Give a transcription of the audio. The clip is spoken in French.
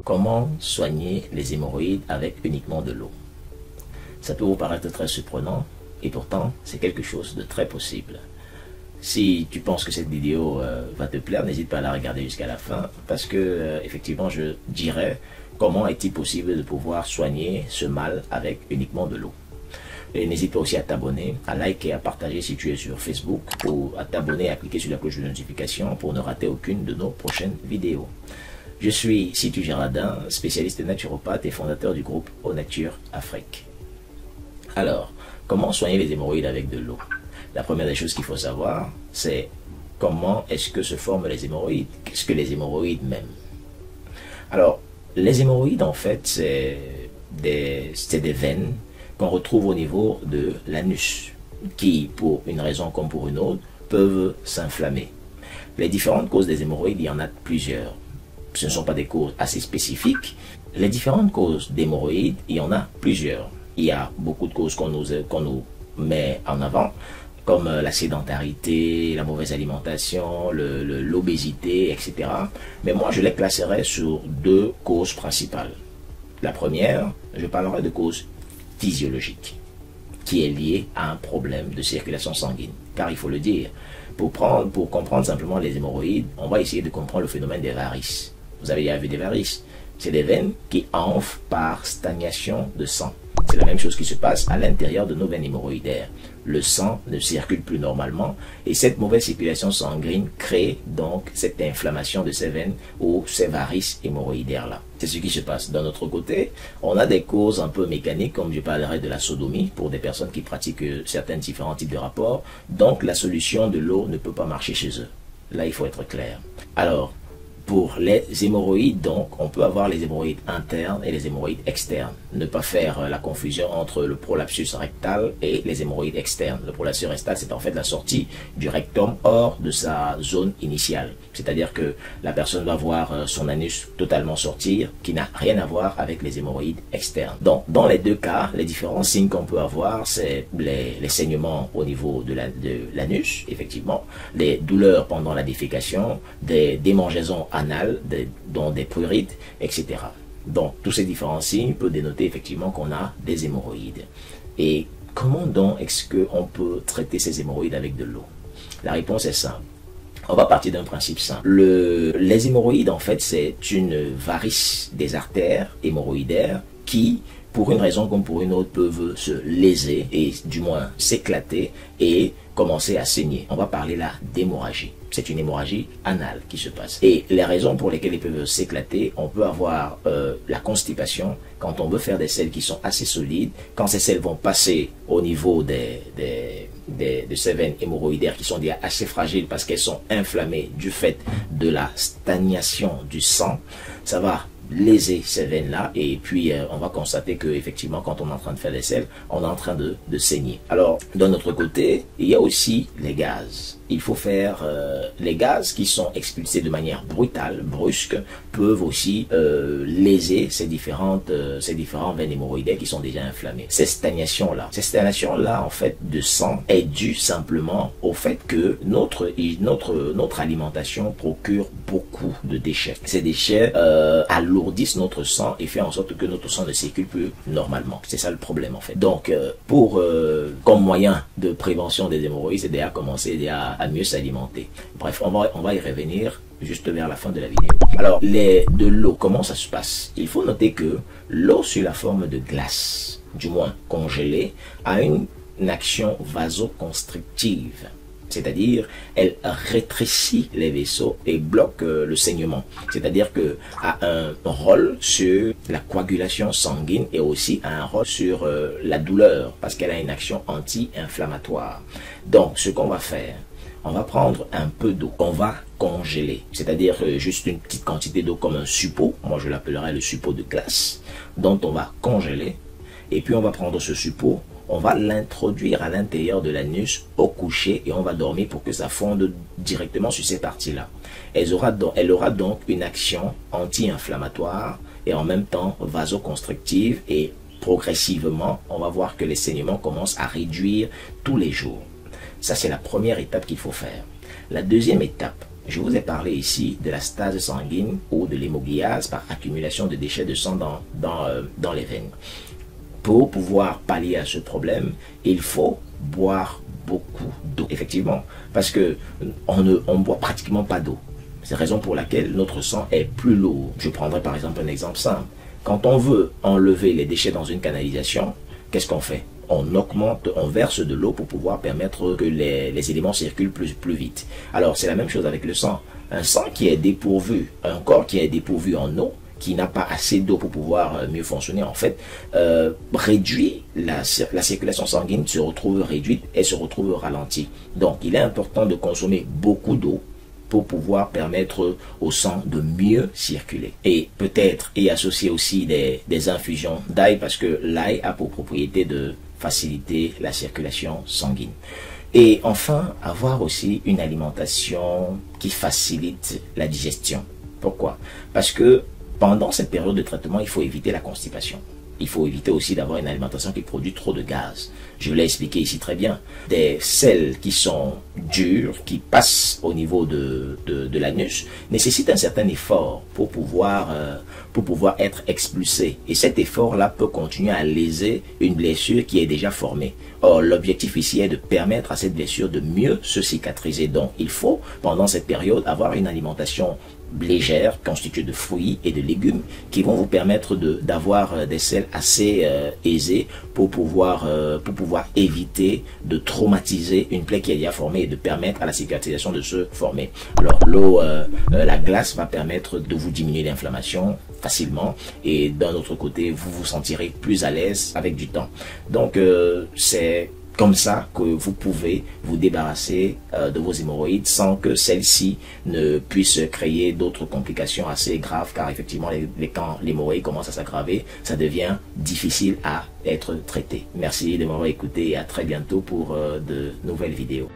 Comment soigner les hémorroïdes avec uniquement de l'eau? Ça peut vous paraître très surprenant et pourtant c'est quelque chose de très possible. Si tu penses que cette vidéo va te plaire, n'hésite pas à la regarder jusqu'à la fin parce que effectivement je dirais comment est-il possible de pouvoir soigner ce mal avec uniquement de l'eau. Et n'hésite pas aussi à t'abonner, à liker, à partager si tu es sur Facebook ou à t'abonner et à cliquer sur la cloche de notification pour ne rater aucune de nos prochaines vidéos. Je suis Situ Girardin, spécialiste naturopathe et fondateur du groupe Eau Nature Afrique. Alors, comment soigner les hémorroïdes avec de l'eau? La première des choses qu'il faut savoir, c'est comment est-ce que se forment les hémorroïdes? Qu'est-ce que les hémorroïdes même? Alors, les hémorroïdes en fait, c'est des veines qu'on retrouve au niveau de l'anus, qui, pour une raison comme pour une autre, peuvent s'inflammer. Les différentes causes des hémorroïdes, il y en a plusieurs. Ce ne sont pas des causes assez spécifiques. Les différentes causes d'hémorroïdes, il y en a plusieurs. Il y a beaucoup de causes qu'on nous met en avant, comme la sédentarité, la mauvaise alimentation, l'obésité, etc. Mais moi, je les classerais sur deux causes principales. La première, je parlerai de causes physiologiques, qui est liée à un problème de circulation sanguine. Car il faut le dire, pour comprendre simplement les hémorroïdes, on va essayer de comprendre le phénomène des varices. Vous avez déjà vu des varices? C'est des veines qui enflent par stagnation de sang. C'est la même chose qui se passe à l'intérieur de nos veines hémorroïdaires. Le sang ne circule plus normalement et cette mauvaise circulation sanguine crée donc cette inflammation de ces veines ou ces varices hémorroïdaires-là. C'est ce qui se passe. D'un autre côté, on a des causes un peu mécaniques, comme je parlerai de la sodomie, pour des personnes qui pratiquent certains différents types de rapports. Donc la solution de l'eau ne peut pas marcher chez eux. Là, il faut être clair. Alors, pour les hémorroïdes, donc, on peut avoir les hémorroïdes internes et les hémorroïdes externes. Ne pas faire la confusion entre le prolapsus rectal et les hémorroïdes externes. Le prolapsus rectal, c'est en fait la sortie du rectum hors de sa zone initiale. C'est-à-dire que la personne va voir son anus totalement sortir, qui n'a rien à voir avec les hémorroïdes externes. Donc, dans les deux cas, les différents signes qu'on peut avoir, c'est les saignements au niveau de l'anus, effectivement, les douleurs pendant la défécation, des démangeaisons anales, dont des prurites, etc. Donc, tous ces différents signes peuvent dénoter effectivement qu'on a des hémorroïdes. Et comment donc est-ce qu'on peut traiter ces hémorroïdes avec de l'eau? La réponse est simple. On va partir d'un principe simple. Les hémorroïdes, en fait, c'est une varice des artères hémorroïdaires qui, pour une raison comme pour une autre, peuvent se léser et du moins s'éclater et commencer à saigner. On va parler là d'hémorragie. C'est une hémorragie anale qui se passe. Et les raisons pour lesquelles ils peuvent s'éclater, on peut avoir la constipation, quand on veut faire des selles qui sont assez solides, quand ces selles vont passer au niveau de ces veines hémorroïdaires qui sont déjà assez fragiles parce qu'elles sont inflammées du fait de la stagnation du sang, ça va léser ces veines-là et puis on va constater que effectivement quand on est en train de faire des selles, on est en train de saigner. Alors, d'un autre côté, il y a aussi les gaz. Il faut faire les gaz qui sont expulsés de manière brutale, brusque, peuvent aussi léser ces différentes veines hémorroïdaires qui sont déjà inflammées. Ces stagnations-là en fait de sang est due simplement au fait que notre alimentation procure beaucoup de déchets. Ces déchets alourdissent notre sang et fait en sorte que notre sang ne circule plus normalement. C'est ça le problème en fait. Donc comme moyen de prévention des hémorroïdes, c'est déjà commencer à mieux s'alimenter. Bref, on va y revenir juste vers la fin de la vidéo. Alors, de l'eau, comment ça se passe? Il faut noter que l'eau sous la forme de glace, du moins congelée, a une action vasoconstrictive. C'est-à-dire, elle rétrécit les vaisseaux et bloque le saignement. C'est-à-dire qu'elle a un rôle sur la coagulation sanguine et aussi un rôle sur la douleur parce qu'elle a une action anti-inflammatoire. Donc, ce qu'on va faire, on va prendre un peu d'eau, on va congeler, c'est-à-dire juste une petite quantité d'eau comme un suppôt, moi je l'appellerai le suppôt de glace, dont on va congeler, et puis on va prendre ce suppôt, on va l'introduire à l'intérieur de l'anus au coucher et on va dormir pour que ça fonde directement sur ces parties-là. Elle aura donc une action anti-inflammatoire et en même temps vasoconstrictive et progressivement, on va voir que les saignements commencent à réduire tous les jours. Ça, c'est la première étape qu'il faut faire. La deuxième étape, Je vous ai parlé ici de la stase sanguine ou de l'hémolyase par accumulation de déchets de sang dans les veines. Pour pouvoir pallier à ce problème, il faut boire beaucoup d'eau, effectivement, parce que on boit pratiquement pas d'eau. C'est la raison pour laquelle notre sang est plus lourd. Je prendrai par exemple un exemple simple. Quand on veut enlever les déchets dans une canalisation, qu'est-ce qu'on fait? On verse de l'eau pour pouvoir permettre que les éléments circulent plus vite. Alors c'est la même chose avec le sang. Un sang qui est dépourvu, un corps qui est dépourvu en eau, qui n'a pas assez d'eau pour pouvoir mieux fonctionner, en fait, réduit, la circulation sanguine se retrouve réduite et se retrouve ralentie. Donc il est important de consommer beaucoup d'eau pour pouvoir permettre au sang de mieux circuler. Et peut-être y associer aussi des infusions d'ail, parce que l'ail a pour propriété de faciliter la circulation sanguine. Et enfin, avoir aussi une alimentation qui facilite la digestion. Pourquoi? Parce que pendant cette période de traitement, il faut éviter la constipation. Il faut éviter aussi d'avoir une alimentation qui produit trop de gaz. Je l'ai expliqué ici très bien. Des selles qui sont dures, qui passent au niveau de l'anus, nécessitent un certain effort pour pouvoir être expulsées. Et cet effort-là peut continuer à léser une blessure qui est déjà formée. Or, l'objectif ici est de permettre à cette blessure de mieux se cicatriser. Donc, il faut, pendant cette période, avoir une alimentation légère, constituée de fruits et de légumes, qui vont vous permettre d'avoir des selles assez aisées pour pouvoir éviter de traumatiser une plaie qui est déjà formée et de permettre à la cicatrisation de se former. Alors l'eau, la glace va permettre de vous diminuer l'inflammation facilement, et d'un autre côté vous vous sentirez plus à l'aise avec du temps. Donc c'est comme ça que vous pouvez vous débarrasser de vos hémorroïdes sans que celles-ci ne puissent créer d'autres complications assez graves, car effectivement quand l'hémorroïde commence à s'aggraver, ça devient difficile à être traité. Merci de m'avoir écouté et à très bientôt pour de nouvelles vidéos.